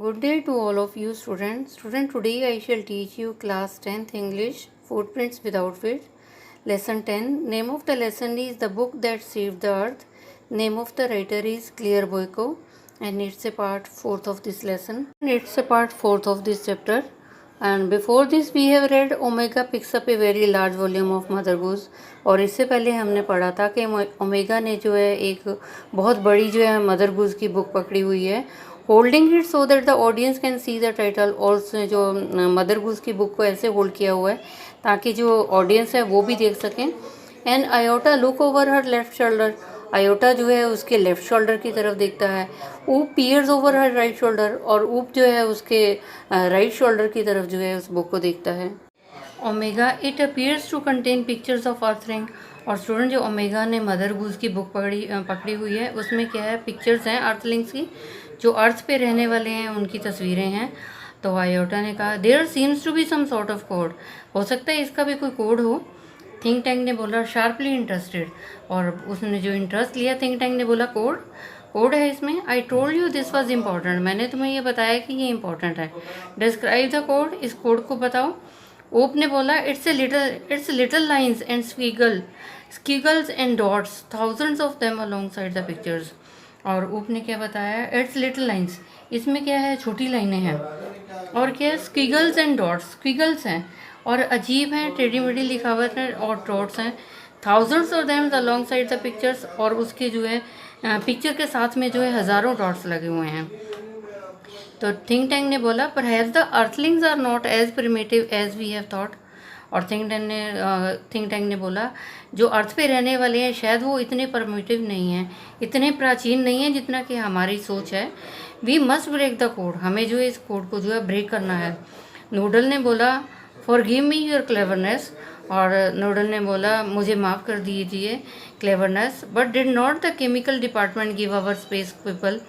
Good day to all of you students. Today I shall teach you class 10th English, Footprints Without Feet. Lesson 10. Name of the lesson is The Book That Saved the Earth. Name of the writer is Claire Boyko, and it's a part 4th of this lesson. It's a part 4th of this chapter. And before this we have read Omega picks up a very large volume of Mother Goose. और इससे पहले हमने पढ़ा था कि omega ने जो है एक बहुत बड़ी जो है मदर गूज की बुक पकड़ी हुई है, holding it so that the audience can see the title. और उसने जो मदर गूज की बुक को ऐसे होल्ड किया हुआ है ताकि जो ऑडियंस है वो भी देख सकें। And iota look over her left shoulder, iota जो है उसके लेफ्ट शोल्डर की तरफ देखता है। Oop peers over her right shoulder, और ऊप जो है उसके राइट शोल्डर की तरफ जो है उस बुक को देखता है। Omega it appears to contain pictures of earthling. और स्टूडेंट जो ओमेगा ने मदर गूज की बुक पकड़ी हुई है उसमें क्या है, पिक्चर्स हैं अर्थलिंग्स की, जो अर्थ पे रहने वाले हैं उनकी तस्वीरें हैं। तो आयोटा ने कहा there seems to be some sort of code, हो सकता है इसका भी कोई कोड हो। थिंक टैंक ने बोला शार्पली इंटरेस्टेड, और उसने जो इंटरेस्ट लिया थिंक टैंक ने बोला कोड है इसमें। I told you this was important, मैंने तुम्हें ये बताया कि ये इंपॉर्टेंट है। डिस्क्राइब द कोड, इस कोड को बताओ। ओप ने बोला it's little lines and squiggles and dots, thousands of them alongside the pictures. और ऊप ने क्या बताया, इट्स लिटिल लाइन्स, इसमें क्या है, छोटी लाइनें हैं। और क्या है, स्क्विगल्स एंड डॉट्स, स्क्विगल्स हैं और अजीब हैं, टेढ़ी मेढ़ी लिखावट है, और डॉट्स हैं। Thousands of them along side the pictures, और उसके जो है पिक्चर के साथ में जो है हज़ारों डॉट्स लगे हुए हैं। तो थिंक टैंक ने बोला perhaps the earthlings are not as primitive as we have thought. और थिंक टैंक ने बोला जो अर्थ पे रहने वाले हैं शायद वो इतने परमिटिव नहीं हैं, इतने प्राचीन नहीं हैं जितना कि हमारी सोच है। We must break the code, हमें जो है इस कोड को जो है ब्रेक करना है। नूडल ने बोला forgive me your cleverness, और नूडल ने बोला मुझे माफ़ कर दीजिए cleverness, but did not the chemical department give our space people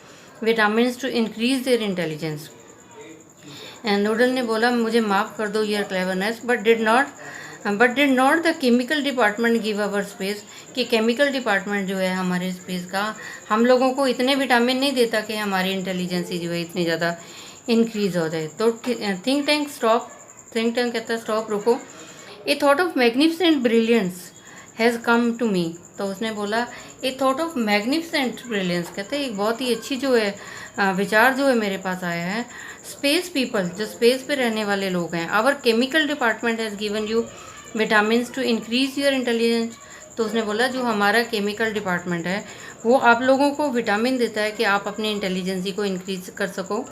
vitamins to increase their intelligence. Noodle ने बोला मुझे माफ़ कर दो your cleverness, but did not the chemical department give our space, कि केमिकल डिपार्टमेंट जो है हमारे स्पेस का हम लोगों को इतने विटामिन नहीं देता कि हमारी इंटेलिजेंसी जो है इतनी ज़्यादा इंक्रीज हो जाए। तो थिंक टैंक कहता है स्टॉप, रुको। A thought of magnificent brilliance has come to me. तो उसने बोला a thought of magnificent brilliance, कहते हैं एक बहुत ही अच्छी जो है विचार जो है मेरे पास आया है। स्पेस पीपल, जो स्पेस पे रहने वाले लोग हैं, our chemical department has given you vitamins to increase your intelligence. तो उसने बोला जो हमारा केमिकल डिपार्टमेंट है वो आप लोगों को विटामिन देता है कि आप अपनी इंटेलिजेंसी को इंक्रीज कर सको।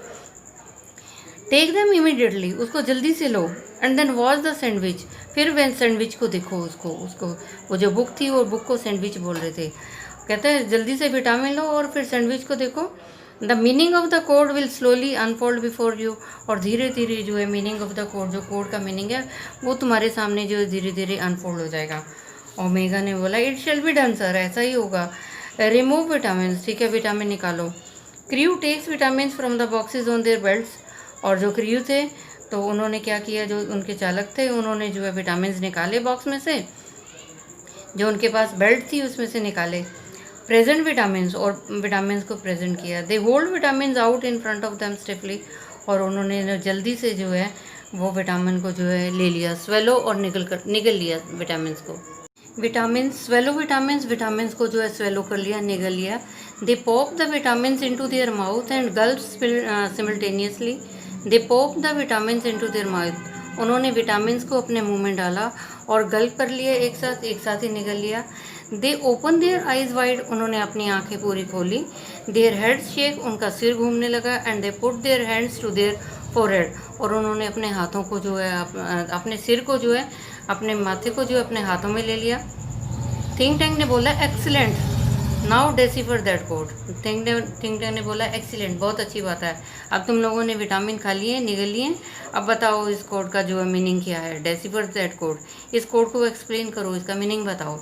टेक देम इमीडिएटली, उसको जल्दी से लो। And then watch the sandwich, फिर वह सैंडविच को देखो, उसको वो जो बुक थी वो बुक को सैंडविच बोल रहे थे। कहते हैं जल्दी से विटामिन लो और फिर सैंडविच को देखो। The meaning of the code will slowly unfold before you, और धीरे धीरे जो है मीनिंग ऑफ द कोड, जो कोड का मीनिंग है वो तुम्हारे सामने जो है धीरे धीरे अनफोल्ड हो जाएगा। ओमेगा ने बोला it shall be done sir, ऐसा ही होगा। रिमूव विटामिन, ठीक है विटामिन निकालो। Crew takes vitamin from the boxes on their belts, और जो क्रू थे तो उन्होंने क्या किया, जो उनके चालक थे उन्होंने जो है विटामिन निकाले बॉक्स में से, जो उनके पास बेल्ट थी उसमें से निकाले। प्रेजेंट विटामिन, और विटामिन को प्रेजेंट किया। They hold vitamin out in front of them stiffly, और उन्होंने जल्दी से जो है वो विटामिन को जो है ले लिया, स्वेलो, और निगल लिया विटामिन को। विटामिन को जो है स्वेलो कर लिया, निगल लिया। They pop the vitamin into their mouth and gulp simultaneously. They pop the vitamin into their mouth, उन्होंने विटामिन को अपने मुंह में डाला और गल्प कर लिया एक साथ ही निगल लिया। दे ओपन देयर आइज वाइड, उन्होंने अपनी आंखें पूरी खोली। देयर हेड शेक, उनका सिर घूमने लगा। And they put their hands to their forehead, और उन्होंने अपने हाथों को जो है अपने सिर को जो है अपने माथे को जो है अपने हाथों में ले लिया। थिंक टैंक ने बोला excellent, now decipher that code. Think tank ने बोला एक्सीलेंट, बहुत अच्छी बात है, अब तुम लोगों ने विटामिन खा लिए, निगल लिए, अब बताओ इस कोड का जो है मीनिंग क्या है। डेसिफर दैट कोड, इस कोड को एक्सप्लेन करो, इसका मीनिंग बताओ।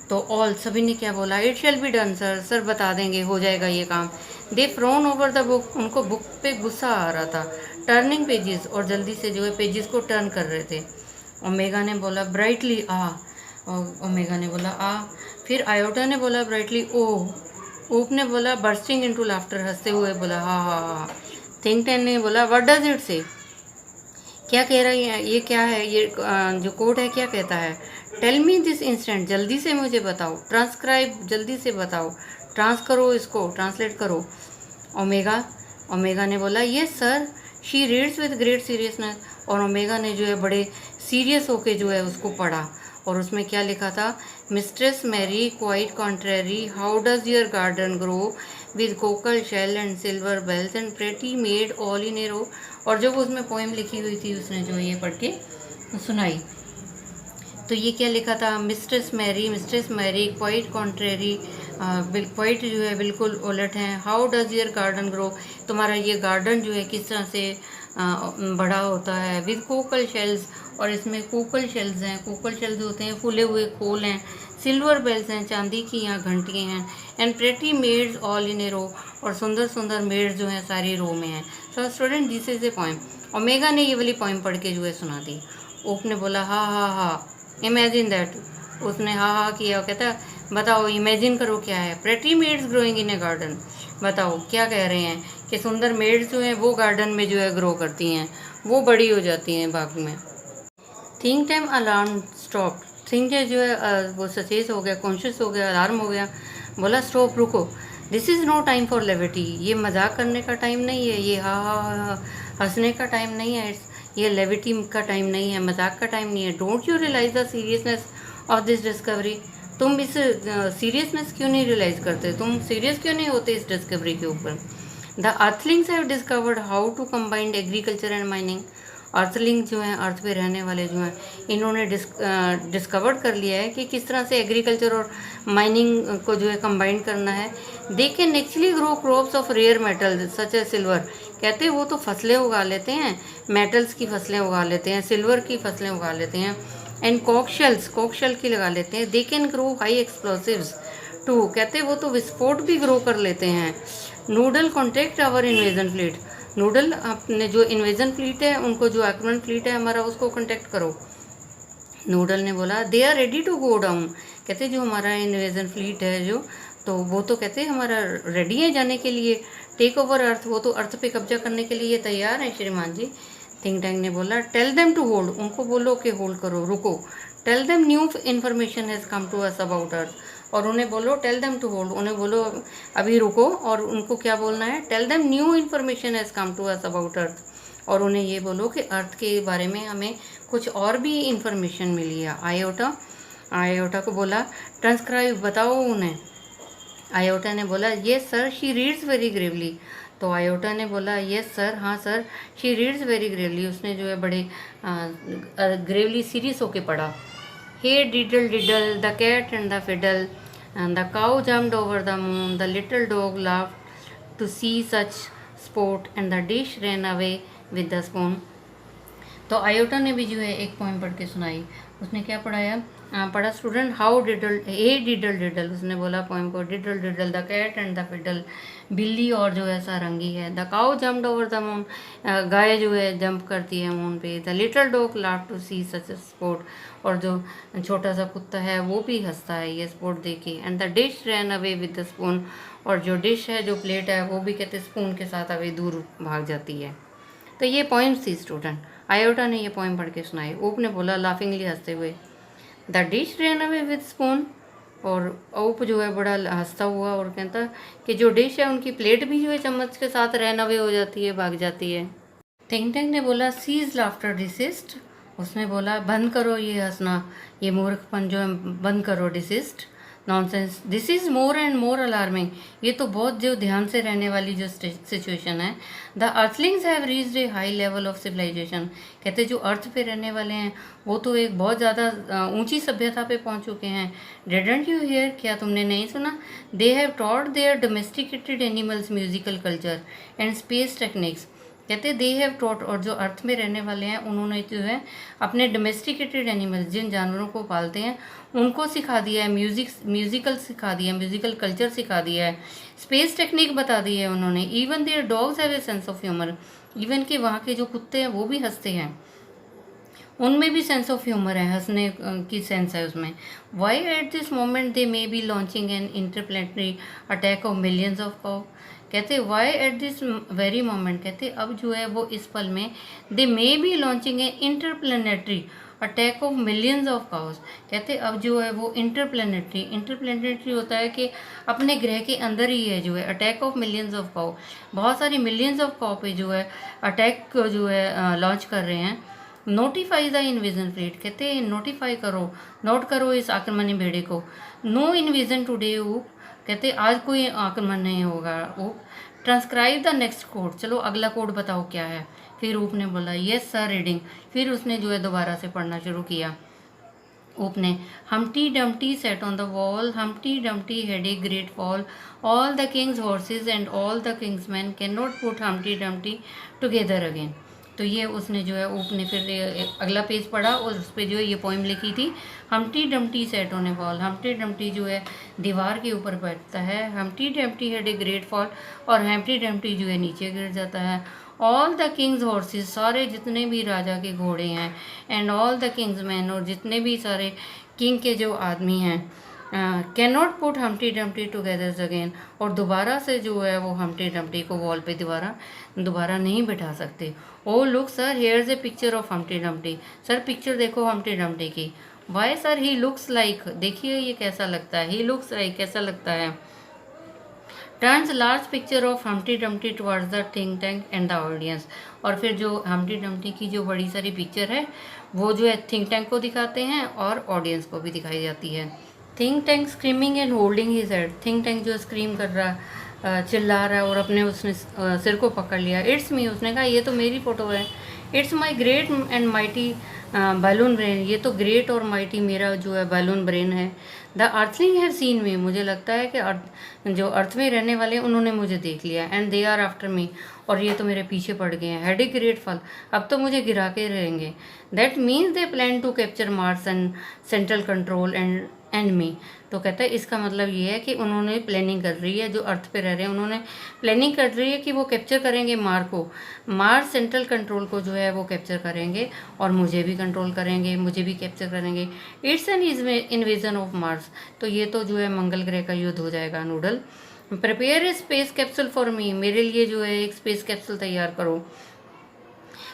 तो ऑल, सभी ने क्या बोला, it shall be done sir बता देंगे, हो जाएगा ये काम। दे फ्रोन ओवर द बुक, उनको बुक पे गुस्सा आ रहा था। टर्निंग पेजेस, और जल्दी से जो है पेजेस को टर्न कर रहे थे। ओमेगा ने बोला ब्राइटली आ, और ओमेगा ने बोला आ। फिर आयोटा ने बोला ब्राइटली ओ। ऊप ने बोला बर्स्टिंग इनटू लाफ्टर, हंसते हुए बोला हा हा हा। थिंक टैंक ने बोला व्हाट डज इट से, क्या कह रही है, ये क्या है, ये जो कोड है क्या कहता है। टेल मी दिस इंस्टेंट, जल्दी से मुझे बताओ। ट्रांसक्राइब, जल्दी से बताओ, ट्रांस करो, इसको ट्रांसलेट करो। ओमेगा ओमेगा ने बोला yes sir, she reads with great seriousness. और ओमेगा ने जो है बड़े सीरियस होके जो है उसको पढ़ा, और उसमें क्या लिखा था, mistress Mary quite contrary, how does your garden grow with cockle shell and silver bells and pretty maid all in a row. और जब उसमें पोएम लिखी हुई थी उसने जो ये पढ़ के सुनाई। तो ये क्या लिखा था, mistress Mary quite contrary, quite जो है बिल्कुल उलट हैं। How does your garden grow, तुम्हारा ये गार्डन जो है किस तरह से बड़ा होता है। विद कोकल शेल्स, और इसमें कोकल शेल्स हैं, कोकल शेल्स होते हैं फूले हुए खोल हैं। सिल्वर बेल्स हैं, चांदी की यहाँ घंटियाँ हैं। And pretty maids all in a row, और सुंदर सुंदर मेड्स जो हैं सारी रो में हैं। So student this is a poem. Omega ने ये वाली पोएम पढ़ के जो है सुना दी। ओप ने बोला हा हा हा, इमेजिन दैट। उसने हा हा किया, कहता बताओ इमेजिन करो क्या है। Pretty maids growing in a garden, बताओ क्या कह रहे हैं कि सुंदर मेड्स जो हैं वो गार्डन में जो है ग्रो करती हैं, वो बड़ी हो जाती हैं बाग में। Think time alarm stop, think जो है वो सचेत हो गया, कॉन्शियस हो गया, अलार्म हो गया। बोला स्टॉप, रुको, this is no time for levity, ये मजाक करने का टाइम नहीं है, ये हा हंसने का टाइम नहीं है, ये लेविटी का टाइम नहीं है, मजाक का टाइम नहीं है। Don't you realize the seriousness of this discovery, तुम इस सीरियसनेस क्यों नहीं रियलाइज करते, तुम सीरियस क्यों नहीं होते इस डिस्कवरी के ऊपर। The earthlings have discovered how to combine agriculture and mining, earthling जो हैं अर्थ पे रहने वाले जो हैं, इन्होंने डिस्कवर कर लिया है कि किस तरह से एग्रीकल्चर और माइनिंग को जो है कंबाइन करना है। They can actually grow crops of rare metal such a silver, कहते हैं वो तो फसलें उगा लेते हैं, मेटल्स की फसलें उगा लेते हैं, सिल्वर की फसलें उगा लेते हैं। एंड कॉकशेल की लगा लेते हैं। They can grow high explosives too, कहते हैं वो तो विस्फोट भी ग्रो कर लेते हैं। Noodle contact our invasion fleet, Noodle अपने जो इन्वेजन फ्लीट है, उनको जो आक्रमण फ्लीट है हमारा, उसको कॉन्टेक्ट करो। नूडल ने बोला they are ready to go down, कहते जो हमारा इन्वेजन फ्लीट है जो, तो वो तो कहते हमारा रेडी है जाने के लिए, टेक ओवर अर्थ, वो तो अर्थ पे कब्जा करने के लिए तैयार है श्रीमान जी। थिंक टैंक ने बोला टेल देम टू होल्ड, उनको बोलो कि होल्ड करो, रुको। Tell them new information has come to us about Earth, और उन्हें बोलो टेल देम टू होल्ड, उन्हें बोलो अभी रुको, और उनको क्या बोलना है, tell them new information has come to us about Earth, और उन्हें ये बोलो कि अर्थ के बारे में हमें कुछ और भी इंफॉर्मेशन मिली है। आयोटा को बोला ट्रांसक्राइब, बताओ उन्हें। आयोटा ने बोला yes sir, she reads very gravely, तो आयोटा ने बोला येस सर, हाँ sir, she reads very gravely, उसने जो है बड़े ग्रेवली सीरियस होके पढ़ा। Hey diddle diddle the cat and the fiddle, the cow jumped over the moon, the little dog laughed to see such sport and the dish ran away with the spoon. तो Iota ने भी जो है एक poem पढ़ के सुनाई। उसने क्या पढ़ा स्टूडेंट, हाउ डिडल, ए डिडल डिडल, उसने बोला पोएम को, diddle diddle the cat and the fiddle, बिल्ली और जो है सारंगी है। The cow jumped over the moon, गाय जो है जंप करती है मून पे। The little dog laughed to see such sport, और जो छोटा सा कुत्ता है वो भी हंसता है ये स्पोर्ट देख के। And the dish ran away with the spoon, और जो डिश है, जो प्लेट है, वो भी कहते स्पून के साथ अवे दूर भाग जाती है। तो ये पोइम्स थी स्टूडेंट, आयोटा ने ये पोएम पढ़ के सुनाई। ओप ने बोला लाफिंगली हंसते हुए, the dish ran away with spoon, और ओप जो है बड़ा हंसता हुआ और कहता कि जो डिश है उनकी प्लेट भी जो है चम्मच के साथ रैन अवे हो जाती है, भाग जाती है। थिंक टैंक ने बोला सीज लाफ्टर डिसिस्ट, उसने बोला बंद करो ये हंसना, ये मूर्खपन जो है बंद करो, desist nonsense, this is more and more alarming, ये तो बहुत जो ध्यान से रहने वाली जो सिचुएशन है। The earthlings have reached a high level of civilization, कहते जो अर्थ पे रहने वाले हैं वो तो एक बहुत ज़्यादा ऊंची सभ्यता पे पहुंच चुके हैं। डिडंट यू हियर, क्या तुमने नहीं सुना, they have taught their domesticated animals musical culture and space techniques, कहते दे हैव टॉट, और जो अर्थ में रहने वाले हैं उन्होंने जो है अपने डोमेस्टिकेटेड एनिमल्स, जिन जानवरों को पालते हैं, उनको सिखा दिया है, म्यूजिकल सिखा दिया है, म्यूजिकल कल्चर सिखा दिया है, स्पेस टेक्निक बता दी है उन्होंने। Even their dogs have a sense of humour, even कि वहाँ के जो कुत्ते हैं वो भी हंसते हैं, उनमें भी सेंस ऑफ ह्यूमर है, हंसने की सेंस है उसमें। Why at this moment they may be launching an interplanetary attack of millions of cow, कहते why at this very moment, कहते अब जो है वो इस पल में they may be launching a interplanetary attack of millions of cows. कहते अब जो है वो इंटरप्लेनेटरी होता है कि अपने ग्रह के अंदर ही है जो है attack of millions of cow, बहुत सारी मिलियंस ऑफ काउ पे जो है अटैक जो है लॉन्च कर रहे हैं। नोटिफाई द इन्वेजन फ्लीट, कहते हैं नोटिफाई करो, नोट करो इस आक्रमणी बेड़े को। नो इन्वेजन टुडे ऊप, कहते आज कोई आक्रमण नहीं होगा ऊप। ट्रांसक्राइब द नेक्स्ट कोड, चलो अगला कोड बताओ क्या है। फिर ऊप ने बोला यस सर रीडिंग, फिर उसने जो है दोबारा से पढ़ना शुरू किया। ऊप ने हमटी Dumpty set on the wall, हमटी Dumpty had a great fall, all the Kings horses and all the Kings man can not put हमटी Dumpty together again. तो ये उसने जो है ऊप ने फिर अगला पेज पढ़ा और उस पर जो है ये पोइम लिखी थी, हमटी Dumpty set on A wall. हमटी Dumpty जो है दीवार के ऊपर बैठता है, हमटी Dumpty had a great fall, और हमटी डमटी जो है नीचे गिर जाता है। ऑल द किंग्स हॉर्सेस, सारे जितने भी राजा के घोड़े हैं, and all the Kings man, और जितने भी सारे किंग के जो आदमी हैं, can not put हमटी Dumpty together again, और दोबारा से जो है वो हमटी डमटी को वॉल पे दोबारा नहीं बिठा सकते। Oh look sir here's a picture of Humpty Dumpty, sir picture देखो हमटी डमटी की। Why sir he looks like, देखिए ये कैसा लगता है, ही लुक्स लाइक कैसा लगता है। Turns large picture of Humpty Dumpty towards the think tank and the audience, और फिर जो हमटी डमटी की जो बड़ी सारी पिक्चर है वो जो है थिंक टैंक को दिखाते हैं और ऑडियंस को भी दिखाई जाती है। Think tank screaming and holding his head, think tank जो स्क्रीम कर रहा, चिल्ला रहा है और अपने उसने सिर को पकड़ लिया। इट्स मी, उसने कहा ये तो मेरी फ़ोटो है। It's my great and mighty balloon brain, ये तो ग्रेट और माइटी मेरा जो है बैलून ब्रेन है। द अर्थलिंग हैव सीन मी, मुझे लगता है कि जो अर्थ में रहने वाले हैं उन्होंने मुझे देख लिया। And they are after me, और ये तो मेरे पीछे पड़ गए हैं। हैड ए ग्रेट फॉल, अब तो मुझे गिरा के रहेंगे। That means they plan to capture Mars and central control and me, तो कहता है इसका मतलब ये है कि उन्होंने प्लानिंग कर रही है, जो अर्थ पे रह रहे हैं उन्होंने प्लानिंग कर रही है कि वो कैप्चर करेंगे मार्स सेंट्रल कंट्रोल को जो है वो कैप्चर करेंगे, और मुझे भी कंट्रोल करेंगे, मुझे भी कैप्चर करेंगे। It's an invasion of Mars, तो ये तो जो है मंगल ग्रह का युद्ध हो जाएगा। Noodle prepare a space capsule for me, मेरे लिए जो है एक स्पेस कैप्सूल तैयार करो।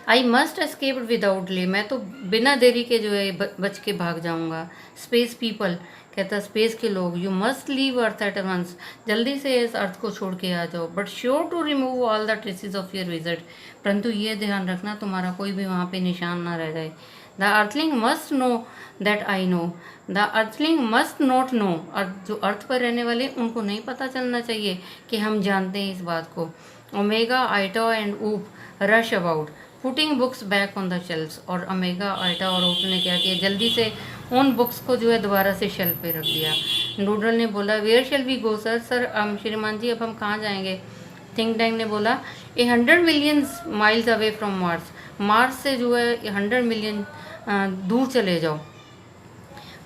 I must escape without delay, मैं तो बिना देरी के जो है बच के भाग जाऊंगा। स्पेस पीपल, कहता स्पेस के लोग, you must leave Earth at once, जल्दी से इस अर्थ को छोड़ के आ जाओ। But sure to remove all the traces of your visit, परंतु ये ध्यान रखना तुम्हारा कोई भी वहाँ पे निशान ना रह जाए। The earthling must know that I know, the earthling must not know, और जो अर्थ पर रहने वाले उनको नहीं पता चलना चाहिए कि हम जानते हैं इस बात को। Omega Eta and Oop rush about putting books back on the shelves, और ओमेगा आइटा और ऊप ने क्या किया, जल्दी से उन बुक्स को जो है दोबारा से शेल्फ पे रख दिया। नूडल ने बोला where shall we go sir, श्रीमान जी अब हम कहाँ जाएंगे। थिंक टैंक ने बोला 100 million miles away from Mars, Mars से जो है 100 मिलियन दूर चले जाओ।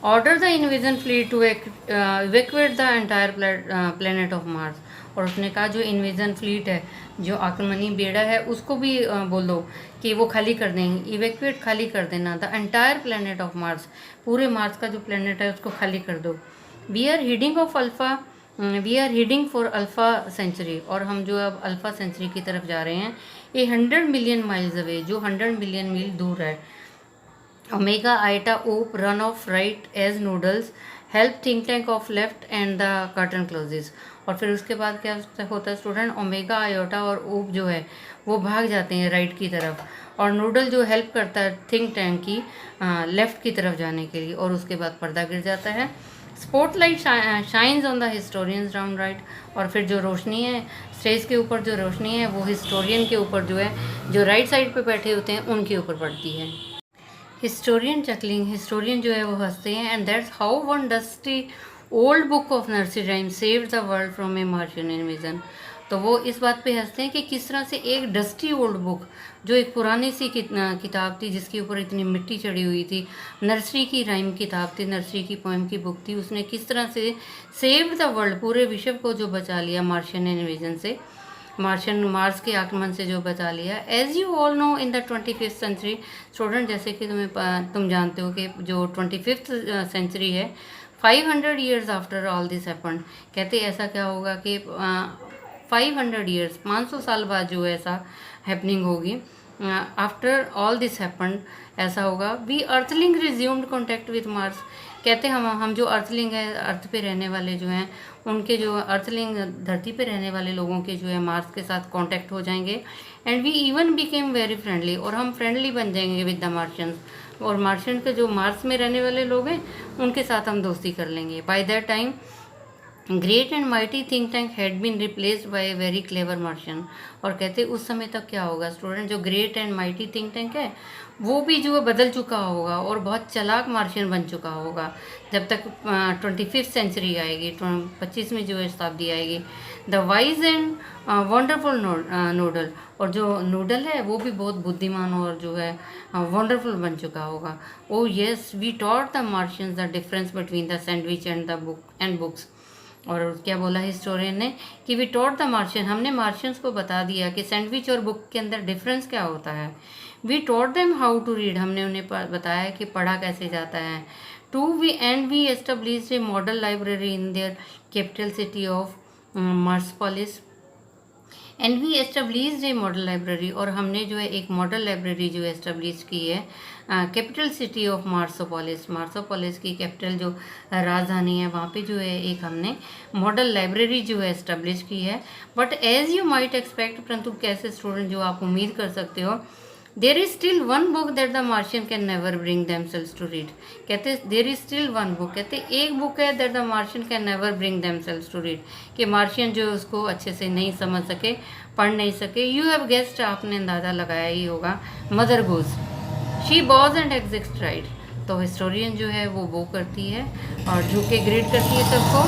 Order the invasion fleet to evacuate the entire planet of Mars, और उसने कहा जो इन्वेजन फ्लीट है, जो आक्रमणी बेड़ा है, उसको भी बोल दो कि वो खाली कर देंगे, इवैक्यूएट खाली कर देना। The entire planet of Mars, पूरे मार्स का जो प्लेनेट है उसको खाली कर दो। We are heading for Alpha Centauri, और हम जो अब अल्फा सेंचुरी की तरफ जा रहे हैं। 100 मिलियन माइल्स अवे, जो 100 मिलियन मील दूर है। Omega Eta Oop run off right as Noodles help Think Tank off left and the curtain closes, और फिर उसके बाद क्या होता है स्टूडेंट, ओमेगा आयोटा और ओप जो है वो भाग जाते हैं राइट की तरफ, और नूडल जो हेल्प करता है थिंक टैंक की लेफ्ट की तरफ जाने के लिए, और उसके बाद पर्दा गिर जाता है। Spotlight shines on the historians down right, और फिर जो रोशनी है स्टेज के ऊपर, जो रोशनी है वो हिस्टोरियन के ऊपर जो है, जो राइट साइड पे बैठे होते हैं उनके ऊपर पड़ती है। हिस्टोरियन चकलिंग, हिस्टोरियन जो है वो हंसते हैं। And that's how one dusty old book of nursery rhyme saved the world from A Martian invasion, तो वो इस बात पे हंसते हैं कि किस तरह से एक डस्टी ओल्ड बुक, जो एक पुरानी सी किताब थी जिसके ऊपर इतनी मिट्टी चढ़ी हुई थी, नर्सरी की राइम किताब थी, नर्सरी की पोएम की बुक थी, उसने किस तरह से सेव्ड द वर्ल्ड, पूरे विश्व को जो बचा लिया मार्शियन इन्वेजन से, मार्स के आक्रमण से जो बचा लिया। As you all know in the 25th century, student जैसे कि तुम जानते हो कि जो 25th सेंचुरी है, 500 years after all this happened, कहते ऐसा क्या होगा कि 500 ईयर्स, 500 साल बाद जो है ऐसा हैपनिंग होगी। आफ्टर ऑल दिस हैपन्ड, ऐसा होगा। We earthling resumed contact with Mars, कहते हैं हम जो अर्थलिंग है, अर्थ पे रहने वाले जो हैं, उनके जो अर्थलिंग धरती पे रहने वाले लोगों के जो है मार्स के साथ कांटेक्ट हो जाएंगे। And we even became very friendly, और हम फ्रेंडली बन जाएंगे विद द मार्शियंस, और मार्शियन के जो मार्स में रहने वाले लोग हैं उनके साथ हम दोस्ती कर लेंगे। By that time great and mighty Think Tank had been replaced by a very clever Martian, और कहते उस समय तक क्या होगा स्टूडेंट, जो great and mighty Think Tank है वो भी जो है बदल चुका होगा और बहुत चालाक मार्शियन बन चुका होगा जब तक 25th सेंचुरी आएगी, 25वीं जो है शताब्दी आएगी। The wise and wonderful nodal, और जो नूडल है वो भी बहुत बुद्धिमान और जो है वंडरफुल बन चुका होगा। Oh yes, we taught the Martians the difference between the sandwich and the books. और क्या बोला हिस्टोरियन ने कि वी टॉट द मार्शियन, हमने मार्शियंस को बता दिया कि सैंडविच और बुक के अंदर डिफरेंस क्या होता है। We taught them how to read, हमने उन्हें बताया कि पढ़ा कैसे जाता है। We establish a model library in their capital city of Marsopolis. And we establish a model library, और हमने जो है एक मॉडल लाइब्रेरी जो एस्टेब्लिश की है कैपिटल सिटी ऑफ मार्सोपोलिस, मार्सोपोलिस की कैपिटल जो राजधानी है वहाँ पे जो है एक हमने मॉडल लाइब्रेरी जो है एस्टेब्लिश की है। But as you might expect, परंतु कैसे स्टूडेंट जो आप उम्मीद कर सकते हो, there is still one book that the Martian can never bring themselves to read, कहते there is still one book, कहते एक बुक है that the Martian can never bring themselves to read, कि मार्शियन जो है उसको अच्छे से नहीं समझ सके, पढ़ नहीं सके। यू हैव गेस्ड, आपने अंदाज़ा लगाया ही होगा, mother goes she boughs and exist right, तो हिस्टोरियन जो है वो करती है और झुके ग्रीड करती है सबको,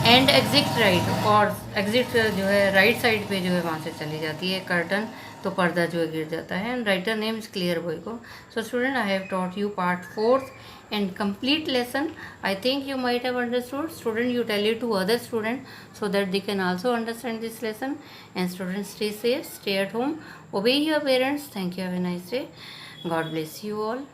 एंड एग्जिट राइट, और एग्जिट जो है राइट साइड पे जो है वहाँ से चली जाती है कर्टन, तो पर्दा जो है गिर जाता है। And writer name is Claire Boiko. So student, I have taught you part 4th and complete lesson. I think you might have understood. Student, you tell it to other student so that they can also understand this lesson. And students, stay safe, stay at home, obey your parents. Thank you, have a nice day. God bless you all.